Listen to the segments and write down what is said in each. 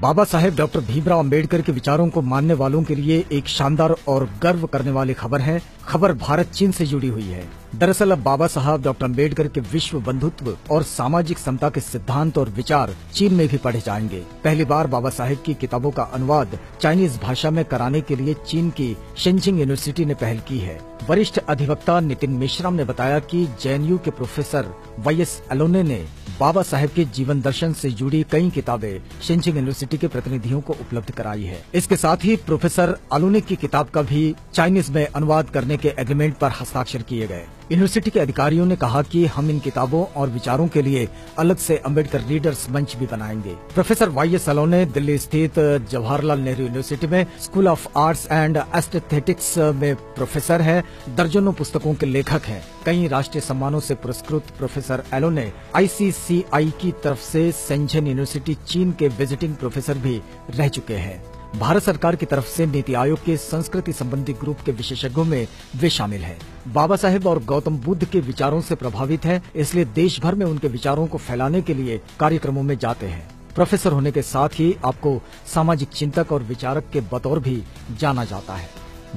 Baba Saheb doctor Bhimrao Ambedkar के विचारों को मानने वालों के लिए एक शानदार और गर्व करने वाली खबर है। खबर भारत चीन से जुड़ी हुई है। दरअसल अब बाबा साहब डॉक्टर अंबेडकर के विश्व बंधुत्व और सामाजिक समता के सिद्धांत और विचार चीन में भी पढ़े जाएंगे। पहली बार बाबा साहेब की किताबों का अनुवाद चाइनीज भाषा में कराने के लिए चीन की शेनचिंग यूनिवर्सिटी ने पहल की है। वरिष्ठ अधिवक्ता नितिन मेश्राम ने बताया कि जेएनयू के प्रोफेसर वाईएस अलोने ने बाबा साहेब के जीवन दर्शन से जुड़ी कई किताबें शेनचिंग यूनिवर्सिटी के प्रतिनिधियों को उपलब्ध कराई है। इसके साथ ही प्रोफेसर अलोने की किताब का भी चाइनीज में अनुवाद करने के एग्रीमेंट पर हस्ताक्षर किए गए। यूनिवर्सिटी के अधिकारियों ने कहा कि हम इन किताबों और विचारों के लिए अलग से अंबेडकर रीडर्स मंच भी बनाएंगे। प्रोफेसर वाईएस अलोने दिल्ली स्थित जवाहरलाल नेहरू यूनिवर्सिटी में school of arts and aesthetics में प्रोफेसर हैं। दर्जनों पुस्तकों के लेखक हैं। कई राष्ट्रीय सम्मानों से पुरस्कृत प्रोफेसर अलोने ICCI की तरफ से शेनचेन यूनिवर्सिटी चीन के विजिटिंग प्रोफेसर भी रह चुके हैं। भारत सरकार की तरफ से नीति आयोग के संस्कृति संबंधी ग्रुप के विशेषज्ञों में वे शामिल हैं। बाबा साहेब और गौतम बुद्ध के विचारों से प्रभावित हैं, इसलिए देश भर में उनके विचारों को फैलाने के लिए कार्यक्रमों में जाते हैं। प्रोफेसर होने के साथ ही आपको सामाजिक चिंतक और विचारक के बतौर भी जाना जाता है।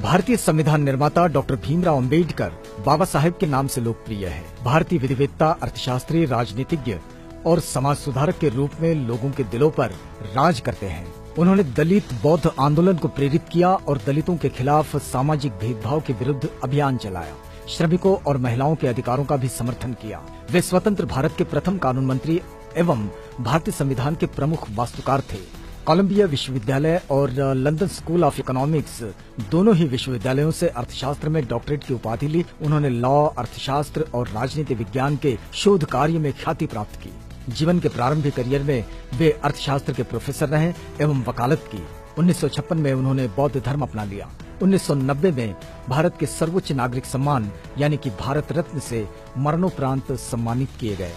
भारतीय संविधान निर्माता डॉक्टर भीमराव अंबेडकर बाबा साहेब के नाम से लोकप्रिय है। भारतीय विधिवेत्ता, अर्थशास्त्री, राजनीतिज्ञ और समाज सुधारक के रूप में लोगों के दिलों पर राज करते हैं। उन्होंने दलित बौद्ध आंदोलन को प्रेरित किया और दलितों के खिलाफ सामाजिक भेदभाव के विरुद्ध अभियान चलाया। श्रमिकों और महिलाओं के अधिकारों का भी समर्थन किया। वे स्वतंत्र भारत के प्रथम कानून मंत्री एवं भारतीय संविधान के प्रमुख वास्तुकार थे। कोलंबिया विश्वविद्यालय और लंदन स्कूल ऑफ इकोनॉमिक्स दोनों ही विश्वविद्यालयों से अर्थशास्त्र में डॉक्टरेट की उपाधि ली। उन्होंने लॉ, अर्थशास्त्र और राजनीति विज्ञान के शोध कार्य में ख्याति प्राप्त की। जीवन के प्रारंभिक करियर में वे अर्थशास्त्र के प्रोफेसर रहे एवं वकालत की। 1956 में उन्होंने बौद्ध धर्म अपना लिया। 1990 में भारत के सर्वोच्च नागरिक सम्मान यानी कि भारत रत्न से मरणोपरांत सम्मानित किए गए।